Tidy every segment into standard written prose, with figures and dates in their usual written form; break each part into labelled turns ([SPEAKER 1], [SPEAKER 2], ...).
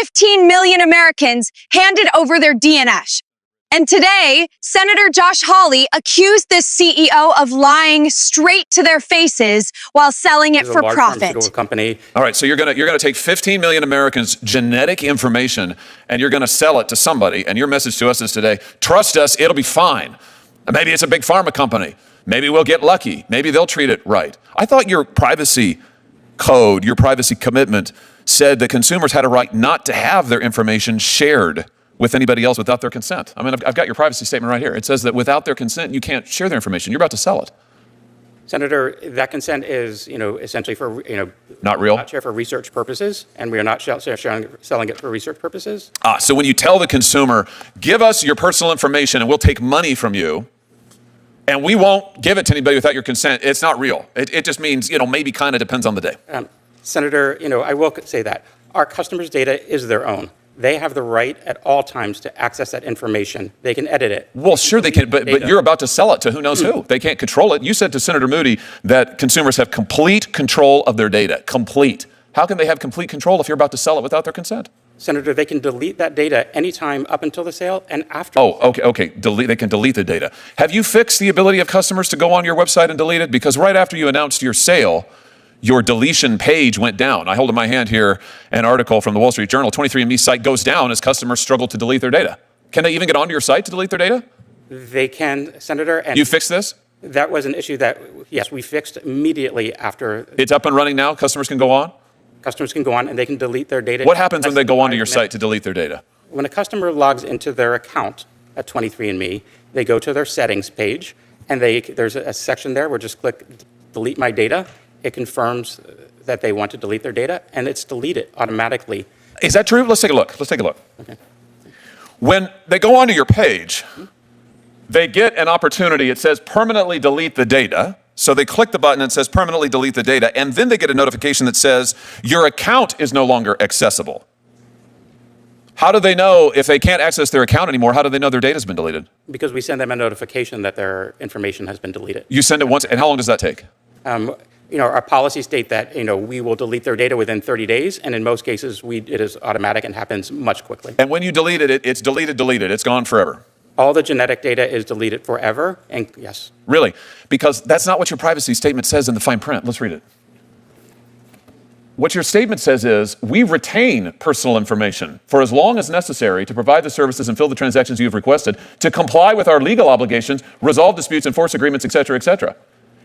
[SPEAKER 1] 15 million Americans handed over their DNS. And today, Senator Josh Hawley accused this CEO of lying straight to their faces while selling it for profit.
[SPEAKER 2] Company.
[SPEAKER 3] All right, so you're gonna take 15 million Americans' genetic information and you're gonna sell it to somebody. And your message to us is today: trust us, it'll be fine. Maybe it's a big pharma company. Maybe we'll get lucky. Maybe they'll treat it right. I thought your privacy code, your privacy commitment, said that consumers had a right not to have their information shared with anybody else without their consent. I mean, I've got your privacy statement right here. It says that without their consent, you can't share their information. You're about to sell it.
[SPEAKER 2] Senator, that consent is, essentially for,
[SPEAKER 3] not real?
[SPEAKER 2] Not share for research purposes, and we are not selling it for research purposes.
[SPEAKER 3] So when you tell the consumer, give us your personal information and we'll take money from you, and we won't give it to anybody without your consent, it's not real. It just means, maybe kind of depends on the day.
[SPEAKER 2] Senator, I will say that our customers' data is their own. They have the right at all times to access that information. They can edit it.
[SPEAKER 3] Well, sure they can, but you're about to sell it to who knows who. They can't control it. You said to Senator Moody that consumers have complete control of their data. Complete. How can they have complete control if you're about to sell it without their consent?
[SPEAKER 2] Senator, they can delete that data anytime up until the sale and after.
[SPEAKER 3] Oh, okay. They can delete the data. Have you fixed the ability of customers to go on your website and delete it? Because right after you announced your sale, your deletion page went down. I hold in my hand here an article from the Wall Street Journal. 23andMe site goes down as customers struggle to delete their data. Can they even get onto your site to delete their data?
[SPEAKER 2] They can, Senator. And
[SPEAKER 3] you fixed this?
[SPEAKER 2] That was an issue that, yes, we fixed immediately after.
[SPEAKER 3] It's up and running now? Customers can go on?
[SPEAKER 2] Customers can go on and they can delete their data.
[SPEAKER 3] What happens when they go onto your site to delete their data?
[SPEAKER 2] When a customer logs into their account at 23andMe, they go to their settings page, and there's a section there where just click delete my data. It confirms that they want to delete their data, and it's deleted automatically.
[SPEAKER 3] Is that true? Let's take a look.
[SPEAKER 2] Okay.
[SPEAKER 3] When they go onto your page, they get an opportunity. It says permanently delete the data. So they click the button and it says permanently delete the data, and then they get a notification that says your account is no longer accessible. How do they know if they can't access their account anymore? How do they know their data's been deleted?
[SPEAKER 2] Because we send them a notification that their information has been deleted.
[SPEAKER 3] You send it once, and how long does that take?
[SPEAKER 2] Our policies state that, we will delete their data within 30 days, and in most cases, it is automatic and happens much quickly.
[SPEAKER 3] And when you deleted it, it's deleted. It's gone forever.
[SPEAKER 2] All the genetic data is deleted forever, and yes.
[SPEAKER 3] Really? Because that's not what your privacy statement says in the fine print. Let's read it. What your statement says is, we retain personal information for as long as necessary to provide the services and fill the transactions you have requested, to comply with our legal obligations, resolve disputes, enforce agreements, et cetera, et cetera.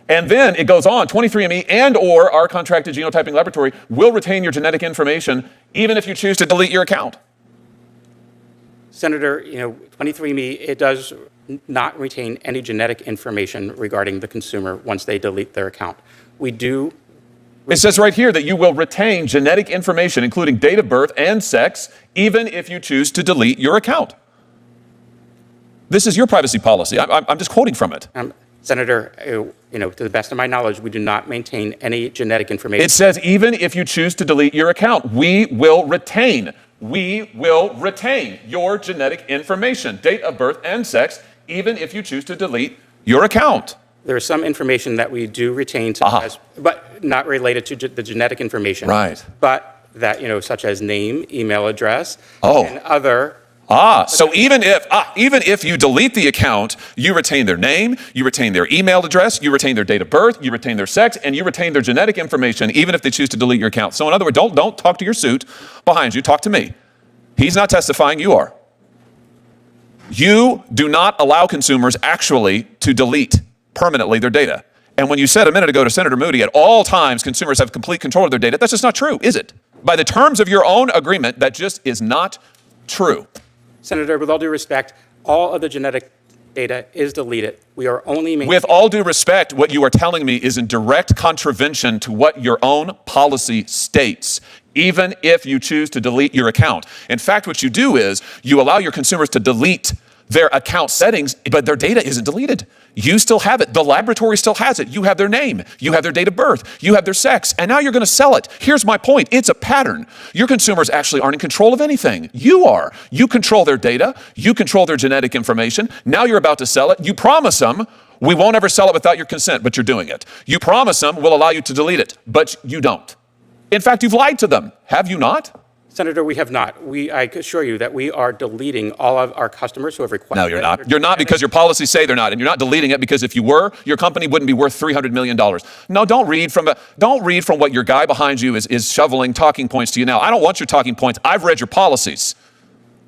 [SPEAKER 3] And then it goes on, 23andMe and or our contracted genotyping laboratory will retain your genetic information even if you choose to delete your account.
[SPEAKER 2] Senator, 23andMe, it does not retain any genetic information regarding the consumer once they delete their account. We do.
[SPEAKER 3] It says right here that you will retain genetic information, including date of birth and sex, even if you choose to delete your account. This is your privacy policy. I'm just quoting from it.
[SPEAKER 2] Senator, to the best of my knowledge, we do not maintain any genetic information.
[SPEAKER 3] It says even if you choose to delete your account, we will retain your genetic information, date of birth and sex, even if you choose to delete your account.
[SPEAKER 2] There is some information that we do retain, but not related to the genetic information.
[SPEAKER 3] Right.
[SPEAKER 2] But that, such as name, email address, and other.
[SPEAKER 3] So even if you delete the account, you retain their name, you retain their email address, you retain their date of birth, you retain their sex, and you retain their genetic information, even if they choose to delete your account. So in other words, don't talk to your suit behind you, talk to me. He's not testifying, you are. You do not allow consumers actually to delete permanently their data. And when you said a minute ago to Senator Moody, at all times consumers have complete control of their data, that's just not true, is it? By the terms of your own agreement, that just is not true.
[SPEAKER 2] Senator, with all due respect, all of the genetic data is deleted. We are only maintaining.
[SPEAKER 3] With all due respect, what you are telling me is in direct contravention to what your own policy states, even if you choose to delete your account. In fact, what you do is you allow your consumers to delete their account settings, but their data isn't deleted. You still have it. The laboratory still has it. You have their name. You have their date of birth. You have their sex. And now you're going to sell it. Here's my point. It's a pattern. Your consumers actually aren't in control of anything. You are. You control their data. You control their genetic information. Now you're about to sell it. You promise them, we won't ever sell it without your consent, but you're doing it. You promise them, we'll allow you to delete it, but you don't. In fact, you've lied to them. Have you not?
[SPEAKER 2] Senator, we have not. I assure you that we are deleting all of our customers who have requested.
[SPEAKER 3] No, you're not. You're not because your policies say they're not, and you're not deleting it because if you were, your company wouldn't be worth $300 million. No, don't read from what your guy behind you is shoveling talking points to you now. I don't want your talking points. I've read your policies.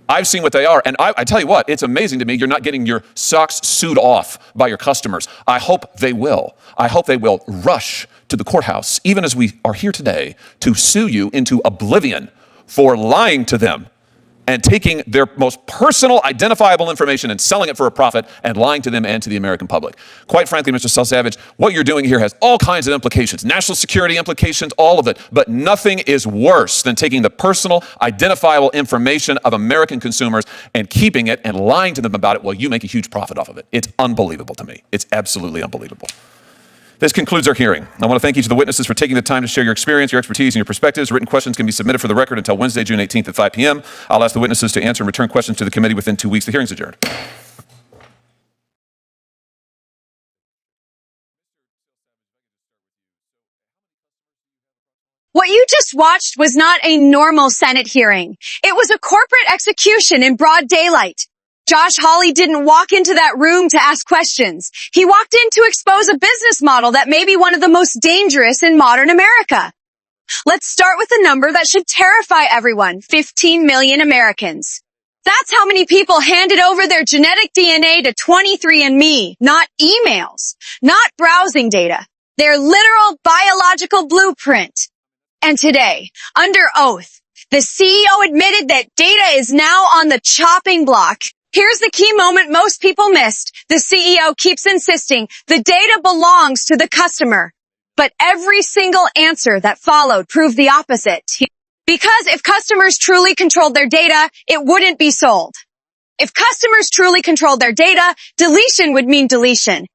[SPEAKER 3] I've seen what they are, and I tell you what, it's amazing to me you're not getting your socks sewed off by your customers. I hope they will. I hope they will rush to the courthouse, even as we are here today, to sue you into oblivion for lying to them and taking their most personal, identifiable information and selling it for a profit and lying to them and to the American public. Quite frankly, Mr. Savage, what you're doing here has all kinds of implications, national security implications, all of it, but nothing is worse than taking the personal, identifiable information of American consumers and keeping it and lying to them about it while you make a huge profit off of it. It's unbelievable to me. It's absolutely unbelievable. This concludes our hearing. I want to thank each of the witnesses for taking the time to share your experience, your expertise, and your perspectives. Written questions can be submitted for the record until Wednesday, June 18th at 5 p.m. I'll ask the witnesses to answer and return questions to the committee within 2 weeks. The hearing's adjourned.
[SPEAKER 1] What you just watched was not a normal Senate hearing. It was a corporate execution in broad daylight. Josh Hawley didn't walk into that room to ask questions. He walked in to expose a business model that may be one of the most dangerous in modern America. Let's start with a number that should terrify everyone: 15 million Americans. That's how many people handed over their genetic DNA to 23andMe, not emails, not browsing data, their literal biological blueprint. And today, under oath, the CEO admitted that data is now on the chopping block. Here's the key moment most people missed. The CEO keeps insisting the data belongs to the customer. But every single answer that followed proved the opposite. Because if customers truly controlled their data, it wouldn't be sold. If customers truly controlled their data, deletion would mean deletion.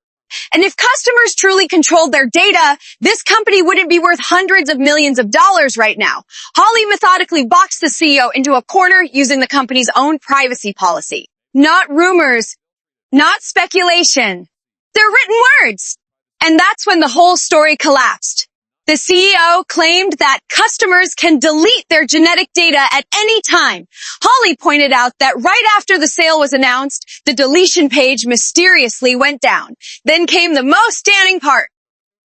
[SPEAKER 1] And if customers truly controlled their data, this company wouldn't be worth hundreds of millions of dollars right now. Hawley methodically boxed the CEO into a corner using the company's own privacy policy. Not rumors, not speculation. They're written words. And that's when the whole story collapsed. The CEO claimed that customers can delete their genetic data at any time. Hawley pointed out that right after the sale was announced, the deletion page mysteriously went down. Then came the most damning part.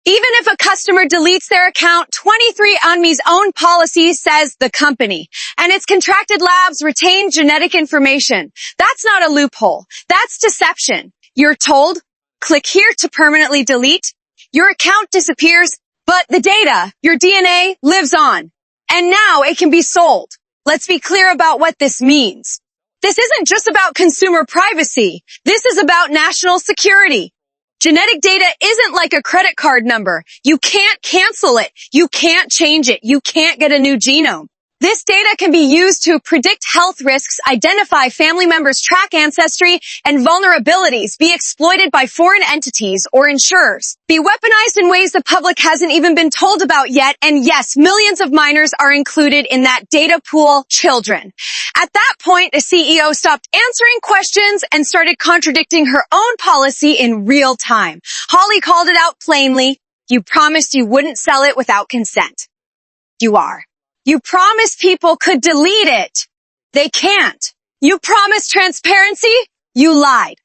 [SPEAKER 1] Even if a customer deletes their account, 23andMe's own policy says the company and its contracted labs retain genetic information. That's not a loophole. That's deception. You're told, click here to permanently delete. Your account disappears, but the data, your DNA, lives on. And now it can be sold. Let's be clear about what this means. This isn't just about consumer privacy. This is about national security. Genetic data isn't like a credit card number. You can't cancel it. You can't change it. You can't get a new genome. This data can be used to predict health risks, identify family members, track ancestry and vulnerabilities, be exploited by foreign entities or insurers, be weaponized in ways the public hasn't even been told about yet, and yes, millions of minors are included in that data pool, children. At that point, the CEO stopped answering questions and started contradicting her own policy in real time. Hawley called it out plainly. You promised you wouldn't sell it without consent. You are. You promised people could delete it. They can't. You promised transparency. You lied.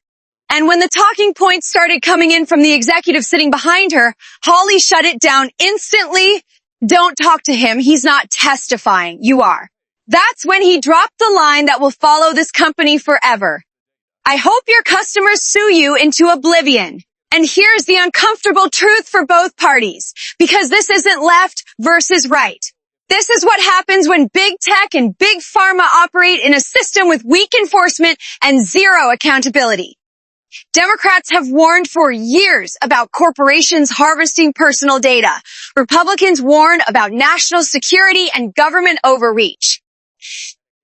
[SPEAKER 1] And when the talking points started coming in from the executive sitting behind her, Hawley shut it down instantly. Don't talk to him. He's not testifying. You are. That's when he dropped the line that will follow this company forever. I hope your customers sue you into oblivion. And here's the uncomfortable truth for both parties, because this isn't left versus right. This is what happens when big tech and big pharma operate in a system with weak enforcement and zero accountability. Democrats have warned for years about corporations harvesting personal data. Republicans warn about national security and government overreach.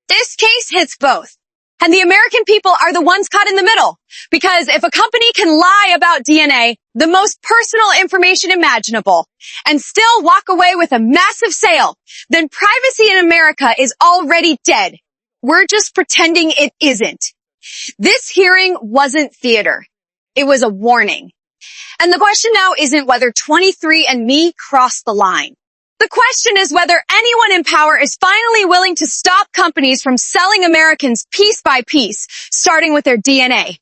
[SPEAKER 1] This case hits both. And the American people are the ones caught in the middle. Because if a company can lie about DNA, the most personal information imaginable, and still walk away with a massive sale, then privacy in America is already dead. We're just pretending it isn't. This hearing wasn't theater. It was a warning. And the question now isn't whether 23andMe crossed the line. The question is whether anyone in power is finally willing to stop companies from selling Americans piece by piece, starting with their DNA.